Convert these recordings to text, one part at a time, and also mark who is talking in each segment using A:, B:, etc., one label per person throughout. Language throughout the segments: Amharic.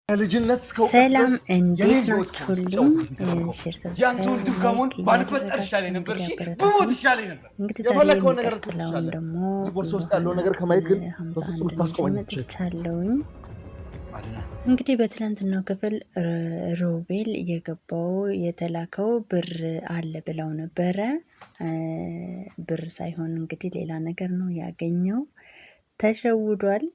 A: ሰላም እንዴት ናችሁልኝ? ሼር ሰብስክራይብ ላይክ እያደረጋችሁ እንግዲህ አበረታቱኝ። እንግዲህ ዛሬ የሚቀጥለውን ደግሞ ሀምሳ አንድ መጥቻለሁኝ። እንግዲህ በትላንትናው ክፍል ሮቤል የገባው የተላከው ብር አለ ብለው ነበረ። ብር ሳይሆን እንግዲህ ሌላ ነገር ነው ያገኘው። ተሸውዷል።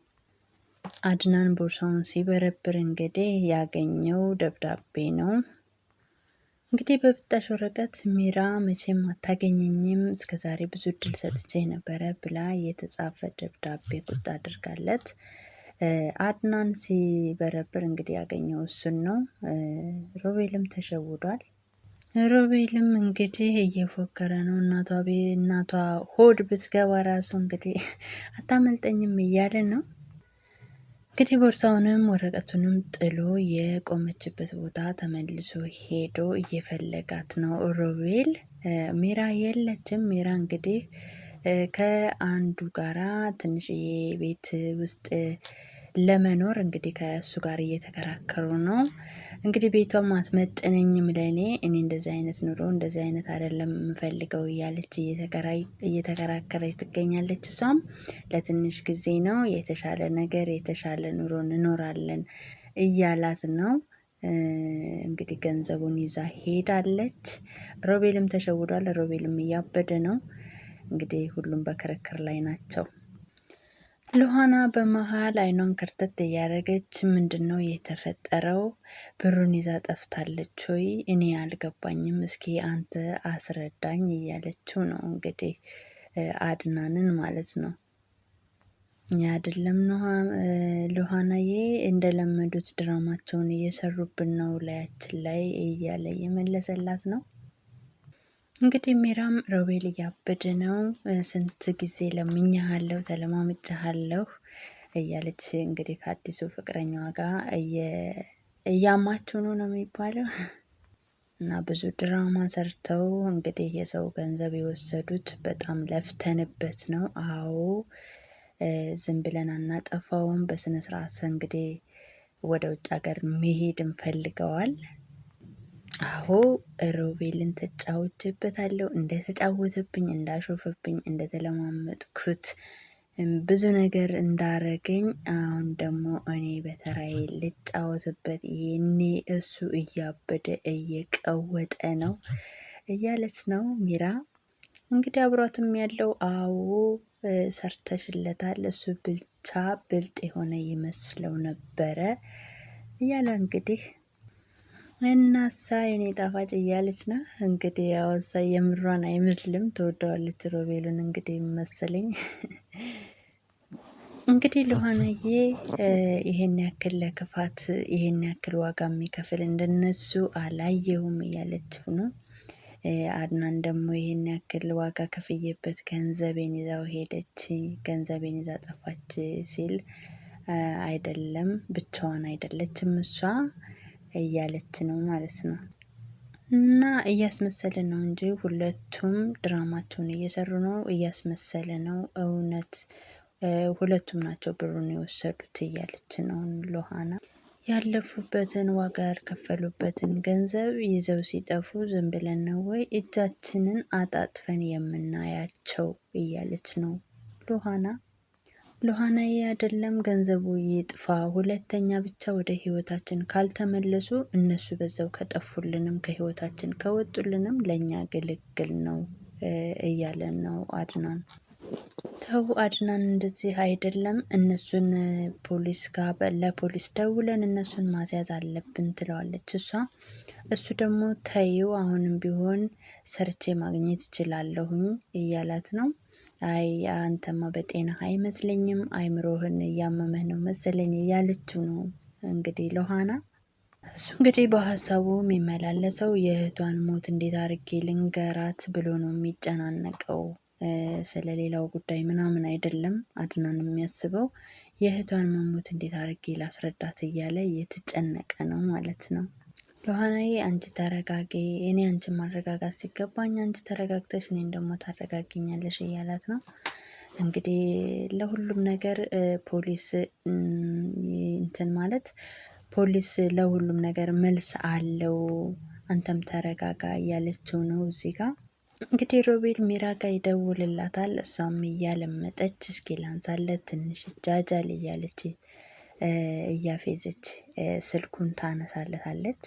A: አድናን ቦርሳውን ሲበረብር እንግዲህ ያገኘው ደብዳቤ ነው። እንግዲህ በብጣሽ ወረቀት ሚራ መቼም አታገኘኝም እስከዛሬ ብዙ እድል ሰጥቼ ነበረ ብላ የተጻፈ ደብዳቤ ቁጣ አድርጋለት አድናን ሲበረብር እንግዲህ ያገኘው እሱን ነው። ሮቤልም ተሸውዷል። ሮቤልም እንግዲህ እየፎከረ ነው። እናቷ ሆድ ብትገባ ራሱ እንግዲህ አታመልጠኝም እያለ ነው። እንግዲህ ቦርሳውንም ወረቀቱንም ጥሎ የቆመችበት ቦታ ተመልሶ ሄዶ እየፈለጋት ነው ሮቤል። ሚራ የለችም። ሚራ እንግዲህ ከአንዱ ጋራ ትንሽዬ ቤት ውስጥ ለመኖር እንግዲህ ከእሱ ጋር እየተከራከሩ ነው። እንግዲህ ቤቷም አትመጥነኝም ለእኔ እንደዚህ አይነት ኑሮ እንደዚህ አይነት አይደለም የምፈልገው እያለች እየተከራከረች ትገኛለች። እሷም ለትንሽ ጊዜ ነው የተሻለ ነገር የተሻለ ኑሮ እንኖራለን እያላት ነው። እንግዲህ ገንዘቡን ይዛ ሄዳለች። ሮቤልም ተሸውዷል። ሮቤልም እያበደ ነው። እንግዲህ ሁሉም በክርክር ላይ ናቸው። ሉሃና በመሃል አይኗን ከርተት እያደረገች ምንድን ነው የተፈጠረው? ብሩን ይዛ ጠፍታለች ወይ? እኔ አልገባኝም፣ እስኪ አንተ አስረዳኝ እያለችው ነው እንግዲህ አድናንን ማለት ነው። አይደለም ሉሃናዬ እንደለመዱት ድራማቸውን እየሰሩብን ነው ላያችን ላይ እያለ እየመለሰላት ነው። እንግዲህ ሚራም ሮቤል እያበደ ነው፣ ስንት ጊዜ ለምኜሃለሁ ተለማምጬሃለሁ እያለች እንግዲህ ከአዲሱ ፍቅረኛዋ ጋር እያማችሁ ነው የሚባለው። እና ብዙ ድራማ ሰርተው እንግዲህ የሰው ገንዘብ የወሰዱት በጣም ለፍተንበት ነው። አዎ ዝም ብለን አናጠፋውም። በስነ ስርዓት እንግዲህ ወደ ውጭ ሀገር መሄድ እንፈልገዋል። አዎ ሮቤልን ተጫውቼበታለሁ። እንደተጫወተብኝ እንዳሾፈብኝ እንደተለማመጥኩት ብዙ ነገር እንዳረገኝ አሁን ደግሞ እኔ በተራዬ ልጫወትበት። ይሄኔ እሱ እያበደ እየቀወጠ ነው እያለች ነው ሚራ። እንግዲህ አብሯትም ያለው አዎ ሰርተሽለታል፣ እሱ ብቻ ብልጥ የሆነ ይመስለው ነበረ እያለ እንግዲህ እናሳ የኔ ጣፋጭ እያለች ነው እንግዲህ። ያወሳ የምሯን አይመስልም፣ ትወደዋለች ሮቤልን እንግዲህ መሰለኝ። እንግዲህ ሉሃናዬ ይሄን ያክል ለክፋት ይሄን ያክል ዋጋ የሚከፍል እንደነሱ አላየሁም እያለችው ነው። አድናን ደግሞ ይሄን ያክል ዋጋ ከፍዬበት ገንዘቤን ይዛው ሄደች፣ ገንዘቤን ይዛ ጠፋች ሲል አይደለም ብቻዋን አይደለችም እሷ እያለች ነው ማለት ነው። እና እያስመሰለ ነው እንጂ ሁለቱም ድራማቸውን እየሰሩ ነው። እያስመሰለ ነው። እውነት ሁለቱም ናቸው ብሩን የወሰዱት እያለች ነው ሉሃና። ያለፉበትን ዋጋ ያልከፈሉበትን ገንዘብ ይዘው ሲጠፉ ዝም ብለን ነው ወይ እጃችንን አጣጥፈን የምናያቸው እያለች ነው ሉሃና። ሉሃናዬ አይደለም ገንዘቡ ይጥፋ፣ ሁለተኛ ብቻ ወደ ህይወታችን ካልተመለሱ እነሱ በዛው ከጠፉልንም ከህይወታችን ከወጡልንም ለእኛ ግልግል ነው እያለን ነው አድናን። ተው አድናን እንደዚህ አይደለም፣ እነሱን ፖሊስ ጋር ለፖሊስ ደውለን እነሱን ማስያዝ አለብን ትለዋለች እሷ። እሱ ደግሞ ተይው አሁንም ቢሆን ሰርቼ ማግኘት እችላለሁኝ እያላት ነው። አይ አንተማ በጤና አይመስለኝም፣ አይምሮህን እያመመህ ነው መሰለኝ እያለችው ነው እንግዲህ ሉሃና። እሱ እንግዲህ በሀሳቡ የሚመላለሰው የእህቷን ሞት እንዴት አድርጌ ልንገራት ብሎ ነው የሚጨናነቀው። ስለሌላው ጉዳይ ምናምን አይደለም አድናን የሚያስበው የእህቷን መሞት እንዴት አድርጌ ላስረዳት እያለ እየተጨነቀ ነው ማለት ነው። ሉሃናዬ አንቺ ተረጋጊ፣ እኔ አንቺን ማረጋጋት ሲገባኝ አንቺ ተረጋግተሽ እኔን ደግሞ ታረጋጊኛለሽ እያላት ነው። እንግዲህ ለሁሉም ነገር ፖሊስ እንትን ማለት ፖሊስ ለሁሉም ነገር መልስ አለው፣ አንተም ተረጋጋ እያለችው ነው እዚህ ጋር። እንግዲህ ሮቤል ሚራ ጋር ይደውልላታል። እሷም እያለመጠች እስኪ ላንሳለት ትንሽ ጃጃል እያለች እያፌዘች ስልኩን ታነሳለታለች።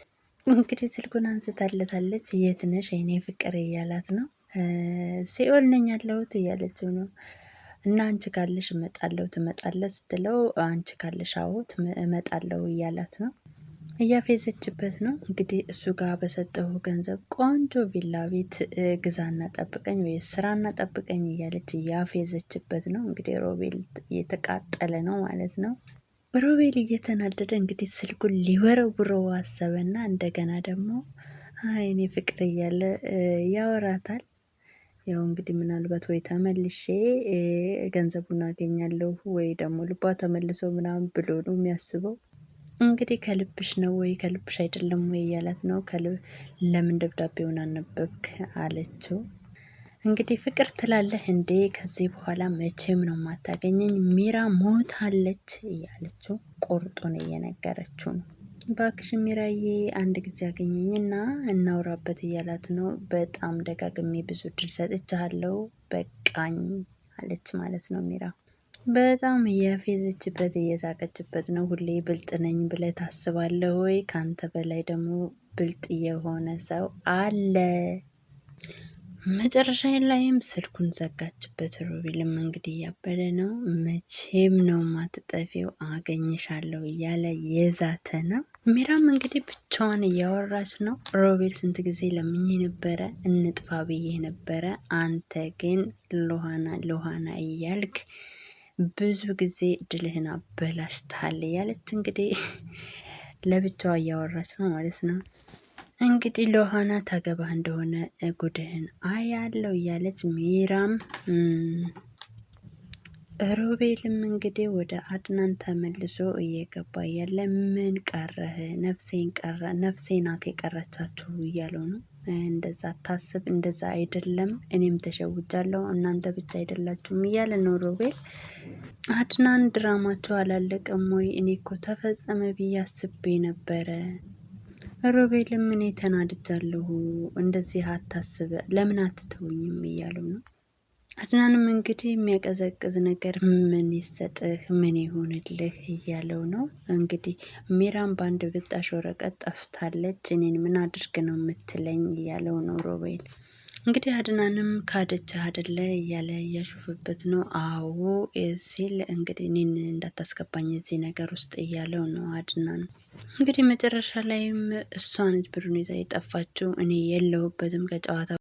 A: እንግዲህ ስልኩን አንስታለታለች። የት ነሽ የኔ ፍቅር እያላት ነው። ሲኦል ነኝ ያለሁት እያለችው ነው። እና አንቺ ካለሽ እመጣለሁ ትመጣለህ ስትለው አንቺ ካለሽ አዎ እመጣለሁ እያላት ነው። እያፌዘችበት ነው እንግዲህ እሱ ጋር በሰጠው ገንዘብ ቆንጆ ቪላ ቤት ግዛና ጠብቀኝ ወይ ስራና ጠብቀኝ እያለች እያፌዘችበት ነው። እንግዲህ ሮቤል እየተቃጠለ ነው ማለት ነው። ሮቤል እየተናደደ እንግዲህ ስልኩን ሊወረውረው አሰበና እንደገና ደግሞ እኔ ፍቅር እያለ ያወራታል። ያው እንግዲህ ምናልባት ወይ ተመልሼ ገንዘቡን አገኛለሁ ወይ ደግሞ ልቧ ተመልሶ ምናምን ብሎ ነው የሚያስበው። እንግዲህ ከልብሽ ነው ወይ ከልብሽ አይደለም ወይ እያላት ነው። ለምን ደብዳቤውን አነበብክ አለችው። እንግዲህ ፍቅር ትላለህ እንዴ? ከዚህ በኋላ መቼም ነው የማታገኘኝ፣ ሚራ ሞታለች እያለችው ቁርጡን እየነገረችው ነው። ባክሽ ሚራዬ አንድ ጊዜ አገኘኝና እናውራበት እያላት ነው። በጣም ደጋግሜ ብዙ እድል ሰጥቻለሁ በቃኝ አለች ማለት ነው ሚራ። በጣም እያፌዘችበት እየሳቀችበት ነው። ሁሌ ብልጥ ነኝ ብለህ ታስባለህ ወይ? ከአንተ በላይ ደግሞ ብልጥ የሆነ ሰው አለ። መጨረሻ ላይም ስልኩን ዘጋችበት። ሮቤልም እንግዲህ እያበደ ነው። መቼም ነው ማትጠፊው አገኝሻለሁ እያለ የዛተ ነው። ሚራም እንግዲህ ብቻዋን እያወራች ነው። ሮቤል ስንት ጊዜ ለምኜ ነበረ እንጥፋ ብዬ ነበረ፣ አንተ ግን ሎሃና እያልክ ብዙ ጊዜ እድልህን አበላሽታል እያለች እንግዲህ ለብቻዋ እያወራች ነው ማለት ነው። እንግዲህ ሎሃና ታገባህ እንደሆነ ጉድህን አያለው እያለች ሚራም ሮቤልም እንግዲህ ወደ አድናን ተመልሶ እየገባ ያለ ምን ቀረህ? ነፍሴ ናት የቀረቻችሁ እያለው ነው። እንደዛ ታስብ፣ እንደዛ አይደለም፣ እኔም ተሸውጃለሁ፣ እናንተ ብቻ አይደላችሁም እያለ ነው ሮቤል። አድናን ድራማቸው አላለቀም ወይ? እኔ እኮ ተፈጸመ ብዬ አስቤ ነበረ። ሮቤልም እኔ ተናድጃለሁ፣ እንደዚህ አታስብ፣ ለምን አትተውኝም እያለው ነው። አድናንም እንግዲህ የሚያቀዘቅዝ ነገር ምን ይሰጥህ ምን ይሆንልህ እያለው ነው። እንግዲህ ሚራም በአንድ ብጣሽ ወረቀት ጠፍታለች፣ እኔን ምን አድርግ ነው የምትለኝ እያለው ነው ሮቤል። እንግዲህ አድናንም ካደች አደለ እያለ እያሾፈበት ነው። አዎ ሲል እንግዲህ እኔን እንዳታስገባኝ እዚህ ነገር ውስጥ እያለው ነው አድናን። እንግዲህ መጨረሻ ላይም እሷ ነች ብሩን ይዛ የጠፋችው፣ እኔ የለሁበትም ከጨዋታ